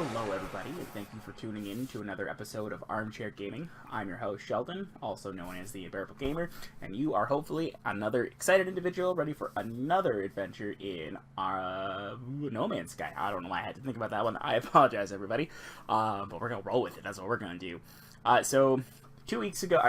Hello everybody, and thank you for tuning in to another episode of Armchair Gaming. I'm your host Sheldon, also known as the Unbearable Gamer, and you are hopefully another excited individual ready for another adventure in No Man's Sky. I don't know why I had to think about that one. I apologize everybody, but we're gonna roll with it. That's what we're gonna do. So 2 weeks ago,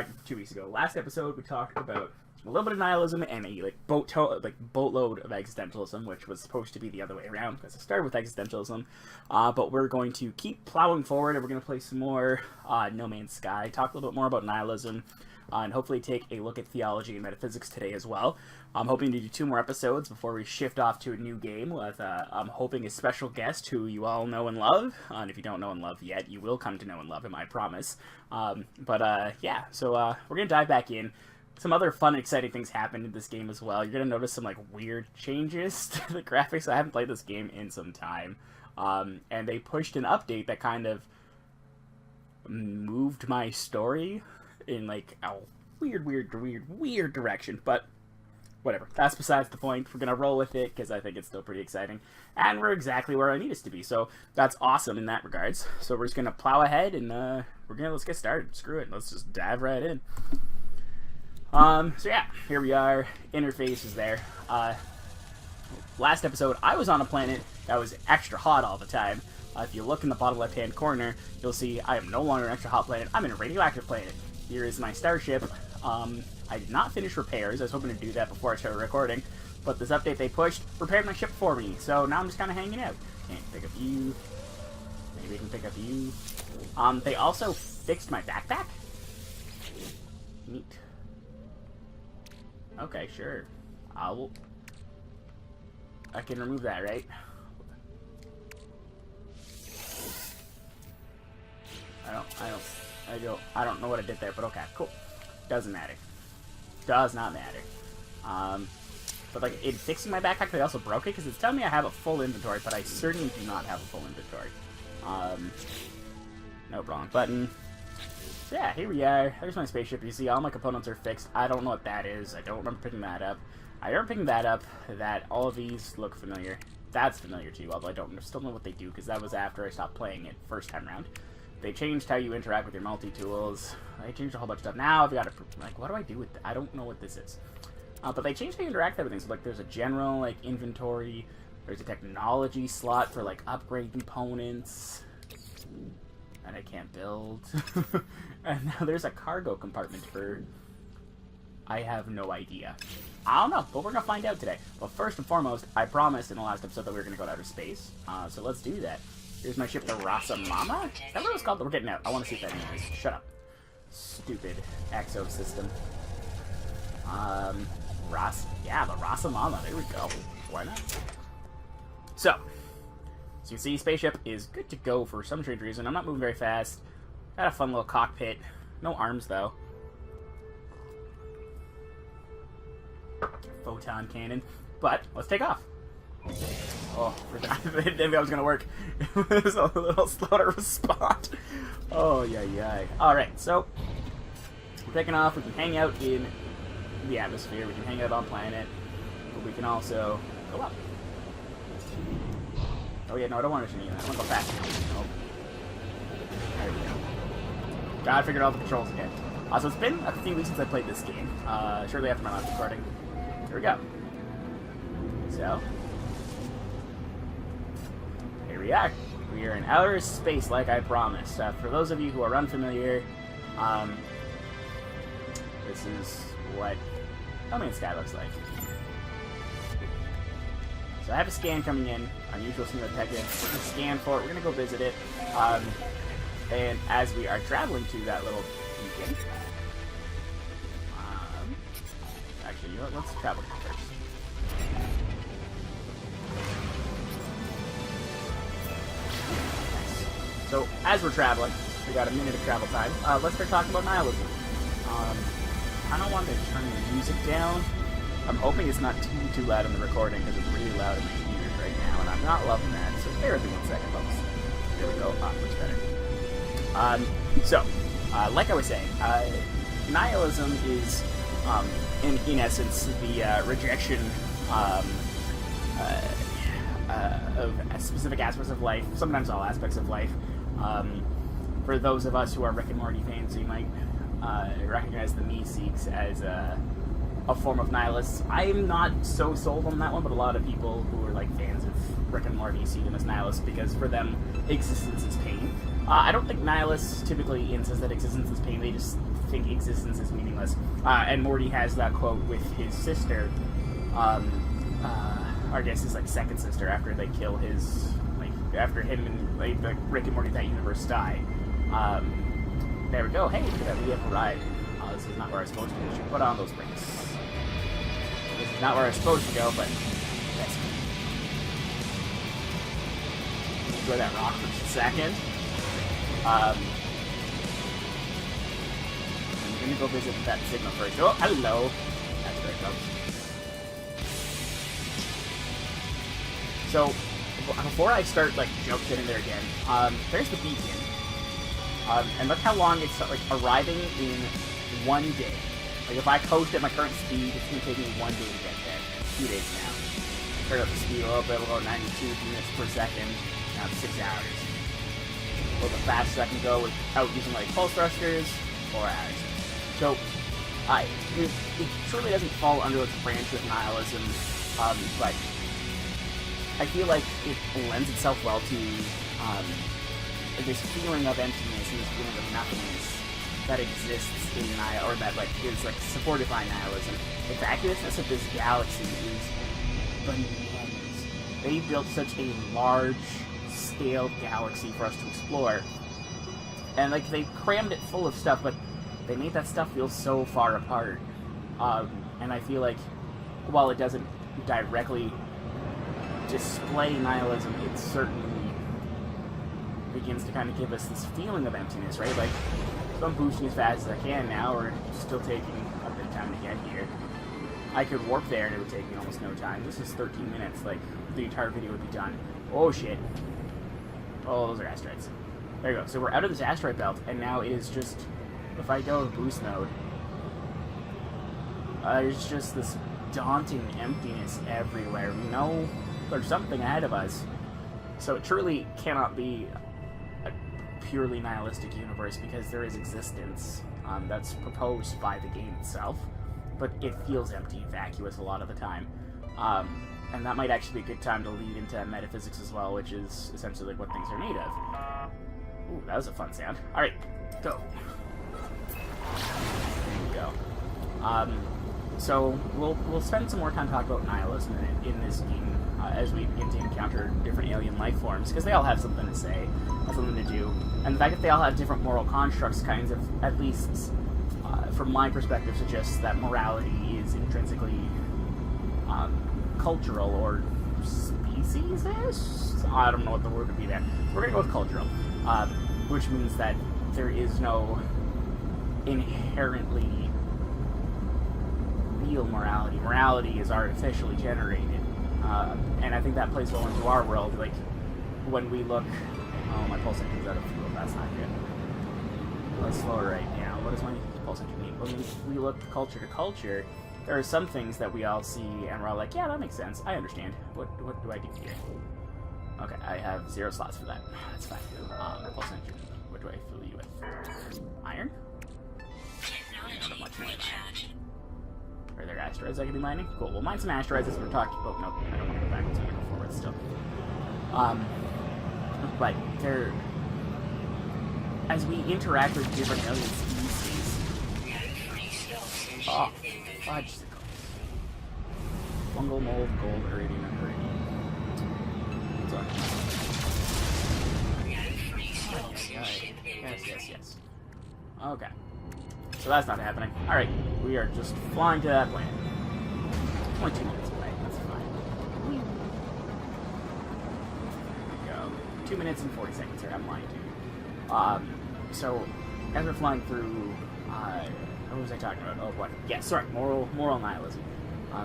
last episode we talked about a little bit of nihilism and a boatload of existentialism, which was supposed to be the other way around because it started with existentialism. But we're going to keep plowing forward, and we're going to play some more No Man's Sky, talk a little bit more about nihilism, and hopefully take a look at theology and metaphysics today as well. I'm hoping to do 2 more episodes before we shift off to a new game with, I'm hoping, a special guest who you all know and love. And if you don't know and love yet, you will come to know and love him, I promise. Yeah, so we're going to dive back in. Some other fun, exciting things happened in this game as well. You're going to notice some, weird changes to the graphics. I haven't played this game in some time. And they pushed an update that kind of moved my story in, a weird direction. But whatever. That's besides the point. We're going to roll with it because I think it's still pretty exciting. And we're exactly where I need us to be. So that's awesome in that regards. So we're just going to plow ahead and let's get started. Screw it. Let's just dive right in. So yeah, here we are. Interface is there. Last episode, I was on a planet that was extra hot all the time. If you look in the bottom left-hand corner, you'll see I am no longer an extra hot planet. I'm in a radioactive planet. Here is my starship. I did not finish repairs. I was hoping to do that before I started recording, but this update they pushed repaired my ship for me. So now I'm just kind of hanging out. Can't pick up you. Maybe I can pick up you. They also fixed my backpack. Neat. Okay, sure. I can remove that, right? I don't know what I did there, but okay, cool. Doesn't matter. Does not matter. But in fixing my backpack, they also broke it because it's telling me I have a full inventory, but I certainly do not have a full inventory. No, wrong button. So yeah, here we are. There's my spaceship. You see all my components are fixed. I don't know what that is. I don't remember picking that up. I remember picking that up, that all of these look familiar. That's familiar too, although I don't still know what they do, because that was after I stopped playing it first time around. They changed how you interact with your multi-tools. They changed a whole bunch of stuff. Now I've got to, what do I do with I don't know what this is. But they changed how you interact with everything. So, there's a general, inventory. There's a technology slot for, upgrade components. And I can't build. And now there's a cargo compartment for... I have no idea. I don't know, but we're going to find out today. But first and foremost, I promised in the last episode that we were going to go to outer space. So let's do that. Here's my ship, the Rasa Mama? Is that what it was called? We're getting out. I want to see if that means. Shut up. Stupid exosystem. Yeah, the Rasa Mama. There we go. Why not? So, as you can see, spaceship is good to go for some strange reason. I'm not moving very fast. Got a fun little cockpit. No arms, though. Photon cannon. But, let's take off. Oh, maybe I was going to work. It was a little slow to respond. Oh, yeah. Alright, so, we're taking off. We can hang out in the atmosphere. We can hang out on planet. But we can also go up. Oh yeah, no, I don't want to do that. I want to go fast. Nope. There we go. Gotta figure out the controls again. So it's been a few weeks since I played this game. Shortly after my last recording. Here we go. So, here we are. We are in outer space, like I promised. For those of you who are unfamiliar, this is what No Man's Sky looks like. So I have a scan coming in, unusual detective. We're going to scan for it, we're going to go visit it. And as we are traveling to that little beacon, actually, you know what, let's travel first. Nice. So, as we're traveling, we got a minute of travel time, let's start talking about nihilism. I don't want to turn the music down. I'm hoping it's not too loud in the recording, because it's really loud in my ears right now, and I'm not loving that, so bear with me 1 second, folks. Here we go. Much better. Like I was saying, nihilism is, in essence, the rejection specific aspects of life, sometimes all aspects of life. For those of us who are Rick and Morty fans, you might recognize the Meeseeks as a form of nihilists. I'm not so sold on that one, but a lot of people who are like fans of Rick and Morty see them as nihilists because for them, existence is pain. I don't think nihilists typically insist that existence is pain. They just think existence is meaningless. And Morty has that quote with his sister, I guess his like second sister, after they kill his, like after him and like Rick and Morty that universe die. There we go. Hey, look at that. We have arrived. This is not where I was supposed to be. I should put on those brakes. This is not where I was supposed to go, but that's good. Enjoy that rock for just a second. I'm gonna go visit that signal first. Oh, hello. That's very close. So, before I start like joke sitting there again, there's the beacon. And look how long it's like arriving in 1 day. Like if I coast at my current speed, it's gonna take me 1 day to get there. 2 days now. Turn up the speed a little bit, we'll go 92 units per second. Now it's 6 hours. A little bit faster I can go without using like pulse thrusters, 4 hours. So, it truly doesn't fall under like a branch of nihilism, but I feel like it lends itself well to this feeling of emptiness and this feeling of nothingness that exists in or that like is like supported by nihilism. The vacuousness of this galaxy is bananas. They built such a large-scale galaxy for us to explore, and like they crammed it full of stuff, but they made that stuff feel so far apart. And I feel like while it doesn't directly display nihilism, it certainly begins to kind of give us this feeling of emptiness, right? Like, so I'm boosting as fast as I can now, or still taking a bit of time to get here. I could warp there and it would take me almost no time. This is 13 minutes, like, the entire video would be done. Oh shit. Oh, those are asteroids. There you go. So we're out of this asteroid belt, and now it is just, if I go to boost mode, there's just this daunting emptiness everywhere. We know there's something ahead of us, so it truly cannot be a purely nihilistic universe because there is existence that's proposed by the game itself, but it feels empty and vacuous a lot of the time. And that might actually be a good time to lead into metaphysics as well, which is essentially like what things are made of. Ooh, that was a fun sound. Alright, go. There you go. So we'll spend some more time talking about nihilism in this game as we begin to encounter different alien life forms, because they all have something to say, something to do, and the fact that they all have different moral constructs kind of, at least from my perspective, suggests that morality is intrinsically cultural or speciesist? I don't know what the word would be there. We're gonna go with cultural, which means that there is no inherently real morality. Morality is artificially generated, and I think that plays well into our world. Like, when we look... Oh, my pulse engine's out of fuel. That's not good. Let's slow it right now. What does my pulse engine mean? When we look culture to culture, there are some things that we all see, and we're all like, yeah, that makes sense. I understand. What do I do here? Okay, I have 0 slots for that. That's fine. Pulse engine. What do I fill you with? Iron? Not much more iron. Are there asteroids I could be mining? Cool. We'll mine some asteroids as we're talking. Oh, no. I don't want to go backwards. I'm going to go forward still. But there... As we interact with different alien species... Oh, fudgesicles. Fungal, mold, gold, iridium, and iridium. Yes. Okay. So that's not happening. Alright, we are just flying to that planet. 22 minutes away, that's fine. There we go. 2 minutes and 40 seconds here, I'm lying to you. So, as we're flying through, what was I talking about? Oh, what? Yeah, sorry, moral nihilism.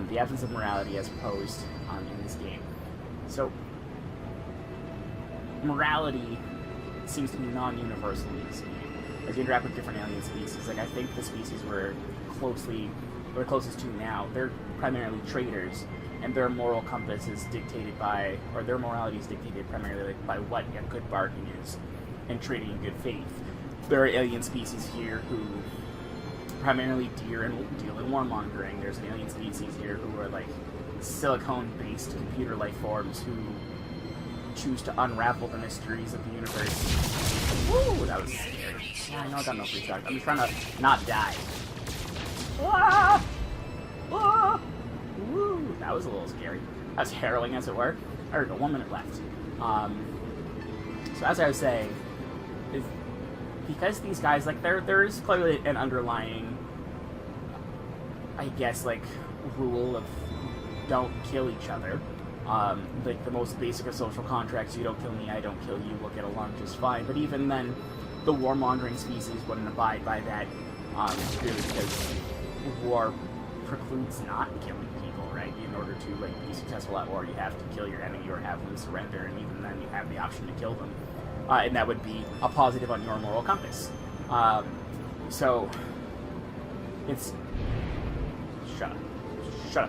The absence of morality as proposed in this game. So, morality seems to be non-universal in this game. As you interact with different alien species, like I think the species we're closest to now, they're primarily traders, and their moral compass is dictated by, or their morality is dictated primarily by what a good bargain is, and trading in good faith. There are alien species here who primarily deal in warmongering. There's an alien species here who are like silicone-based computer life forms who choose to unravel the mysteries of the universe. Woo, that was scary. Yeah, I know I got no free shock. I'm just trying to not die. Ah! Ah! Woo, that was a little scary. That was harrowing, as it were. There we go, 1 minute left. So as I was saying, because these guys, like, there is clearly an underlying, I guess, like, rule of don't kill each other. Like, the most basic of social contracts, you don't kill me, I don't kill you, we'll get along just fine. But even then, the warmongering species wouldn't abide by that, purely because war precludes not killing people, right? In order to, like, be successful at war, you have to kill your enemy or have them surrender, and even then you have the option to kill them. And that would be a positive on your moral compass. So, it's... Shut up,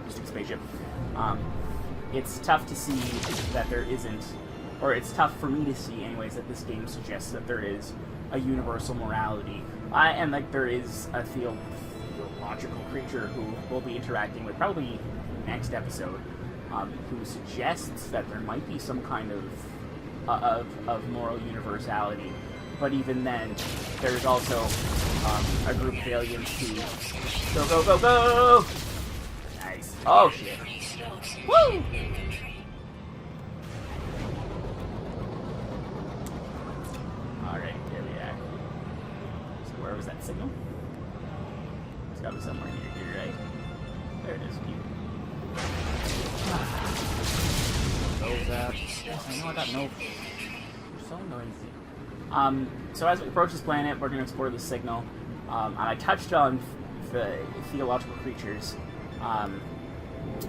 you stupid spaceship. It's tough to see that there isn't, or it's tough for me to see anyways, that this game suggests that there is a universal morality, and like there is a theological creature who we'll be interacting with probably next episode, who suggests that there might be some kind of moral universality. But even then, there's also a group of aliens who go! Nice. Oh shit. Woo! Alright, there we are. So where was that signal? It's gotta be somewhere here, right? There it is. Those up. Yes, I know I got no. You're so noisy. So as we approach this planet, we're gonna explore the signal. And I touched on the theological creatures.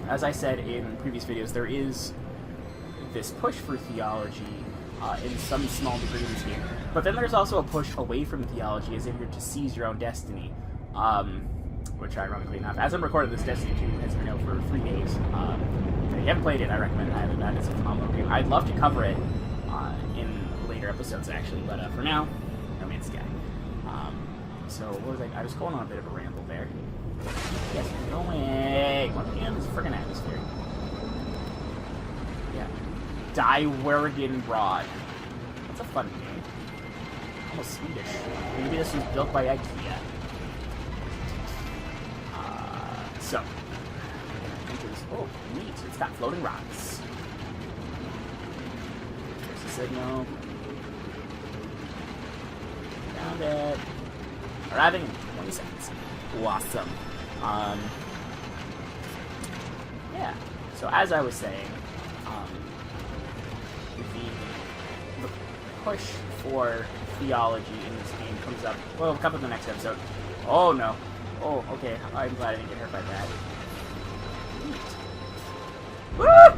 As I said in previous videos, there is this push for theology in some small degree in this game. But then there's also a push away from theology as if you're to seize your own destiny. Which, ironically enough, as I'm recording this, Destiny 2 has been out for 3 days. If you haven't played it, I recommend having that. It's a phenomenal game. I'd love to cover it in later episodes, actually. But for now, no man's sky. So, what was I was going on a bit of a ramble there. Yes, no way. Once again, this friggin' atmosphere. Yeah. Divergen Broad. That's a fun name. Almost Swedish. Maybe this was built by IKEA. So. Oh, neat. It's got floating rocks. There's the signal. Found it. Arriving in 20 seconds. Awesome. Yeah. So as I was saying, the push for theology in this game comes up. Well, it'll come up in the next episode. Oh no. Oh, okay. I'm glad I didn't get hurt by that. Woo!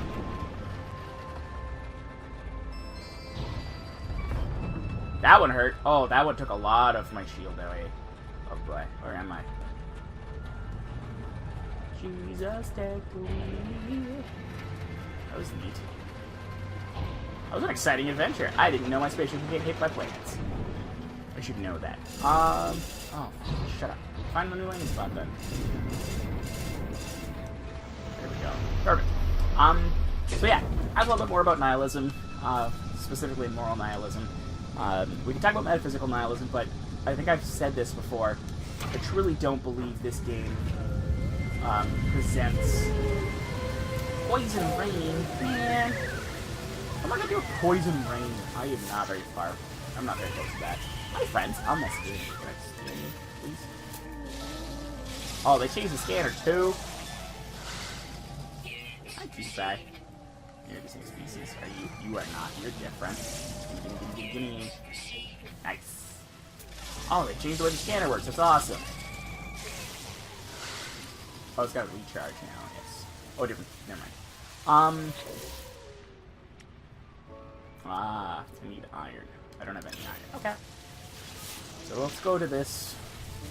That one hurt. Oh, that one took a lot of my shield away. Oh boy, where am I? Jesus, take me. That was neat. That was an exciting adventure. I didn't know my spaceship could get hit by planets. I should know that. Oh, shut up. Find the new landing spot then. There we go. Perfect. So yeah, I have a little bit more about nihilism, specifically moral nihilism. We can talk about metaphysical nihilism, but I think I've said this before. I truly don't believe this game presents poison rain. Man, what am I gonna do with poison rain? I am not very far. I'm not very close to that. Hi, friends. I'm almost in. Can I scan you, please? Oh, they changed the scanner too. Hi, T-Spy. You're the same species. Are you? You are not. You're different. Gimme. Nice. Oh, they changed the way the scanner works. That's awesome. Oh, it's got a recharge now. Yes. Oh, different. Never mind. I need iron. I don't have any iron. Okay. So let's go to this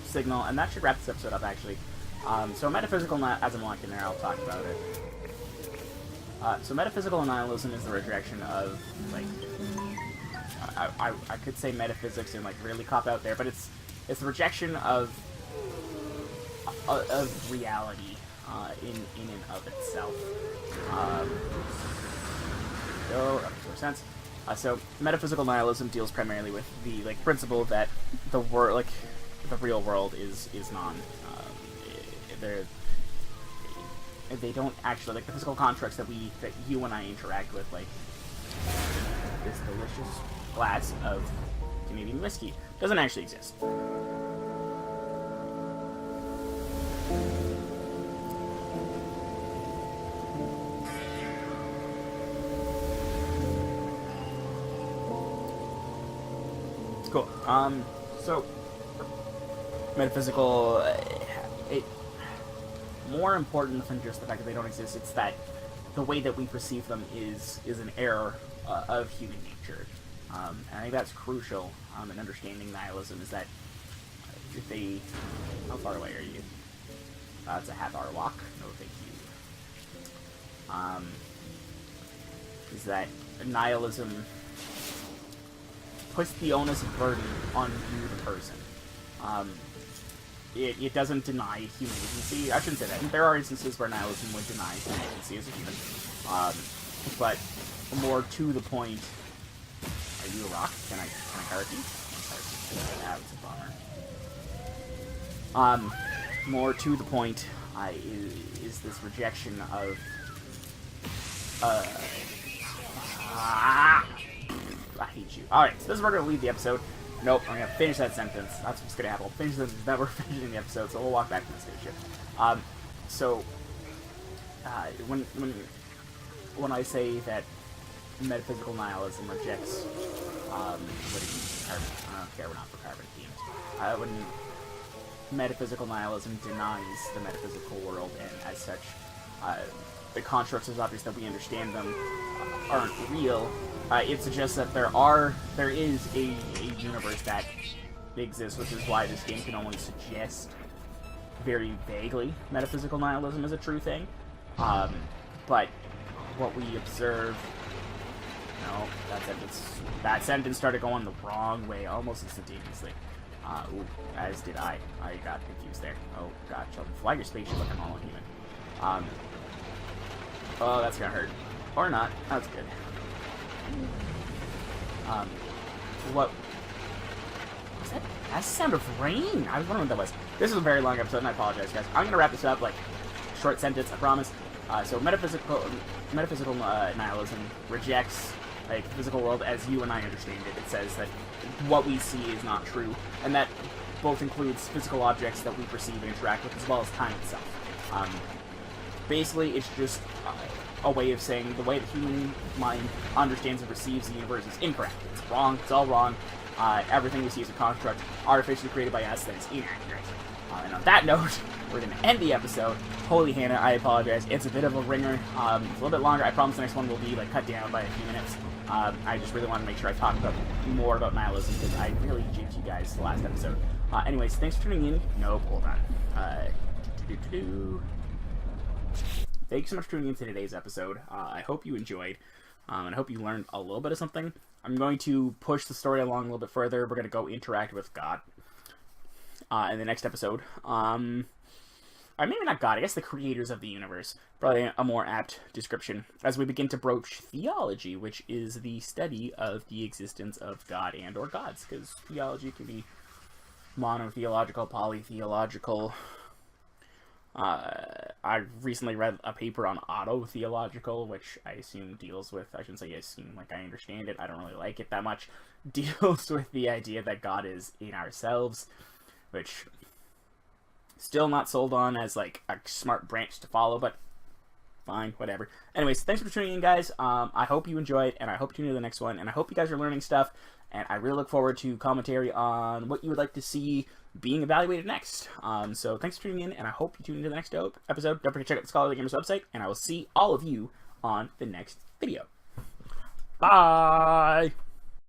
signal, and that should wrap this episode up, actually. So metaphysical, as I'm walking there, I'll talk about it. So metaphysical nihilism is the rejection of, like, I could say metaphysics and, like, really cop out there, but it's the rejection of reality in and of itself. So that makes more sense. So metaphysical nihilism deals primarily with the, like, principle that the real world is non. They don't actually, like, the physical constructs that you and I interact with, like this delicious glass of Canadian whiskey, doesn't actually exist. Cool. So metaphysical, more important than just the fact that they don't exist, it's that the way that we perceive them is an error of human nature. And I think that's crucial in understanding nihilism, is that if they... How far away are you? It's a half-hour walk. No, thank you. Is that nihilism puts the onus of burden on you, the person. It doesn't deny human agency. I shouldn't say that. There are instances where nihilism would deny human agency as a human. But more to the point... Are you a rock? Can I card you? That's a bummer. More to the point is this rejection of... I hate you. Alright, so this is where we're going to leave the episode. Nope, I'm going to finish that sentence. That's what's going to happen. We'll finish the sentence, then we're finishing the episode, so we'll walk back to the spaceship. When I say that metaphysical nihilism rejects, what do you mean? Carbon? I don't care, we're not for carbon themes. When metaphysical nihilism denies the metaphysical world, and as such, the constructs as objects that we understand them aren't real, it suggests that there is a universe that exists, which is why this game can only suggest very vaguely metaphysical nihilism is a true thing. But what we observe... No, that sentence started going the wrong way almost instantaneously. As did I. I got confused there. Oh god, Sheldon, fly your spaceship like a normal human. Oh, that's gonna hurt. Or not. That's good. What was that? That's the sound of rain. I was wondering what that was. This is a very long episode, and I apologize, guys. I'm gonna wrap this up, like, short sentence, I promise. So metaphysical nihilism rejects, like, the physical world as you and I understand it. It says that what we see is not true, and that both includes physical objects that we perceive and interact with, as well as time itself. Basically, it's just a way of saying the way the human mind understands and perceives the universe is incorrect. It's wrong. It's all wrong. Everything we see is a construct artificially created by us that is inaccurate. And on that note, we're going to end the episode. Holy Hannah, I apologize. It's a bit of a ringer. It's a little bit longer. I promise the next one will be, like, cut down by a few minutes. I just really want to make sure I talk more about nihilism, because I really jinxed you guys the last episode. Anyways, thanks for tuning in. Nope, hold on. Thanks so much for tuning in to today's episode. I hope you enjoyed, and I hope you learned a little bit of something. I'm going to push the story along a little bit further. We're going to go interact with God in the next episode. Or maybe not God, I guess the creators of the universe. Probably a more apt description. As we begin to broach theology, which is the study of the existence of God and or gods. Because theology can be monotheological, polytheological. I recently read a paper on autotheological, which I assume deals with, I shouldn't say I assume, like, I understand it, I don't really like it that much, deals with the idea that God is in ourselves, which still not sold on as, like, a smart branch to follow, but fine, whatever. Anyways, thanks for tuning in, guys. I hope you enjoyed, and I hope you tune in to the next one, and I hope you guys are learning stuff, and I really look forward to commentary on what you would like to see being evaluated next. So thanks for tuning in, and I hope you tune into the next episode. Don't forget to check out the Scholarly Gamers website, and I will see all of you on the next video. Bye!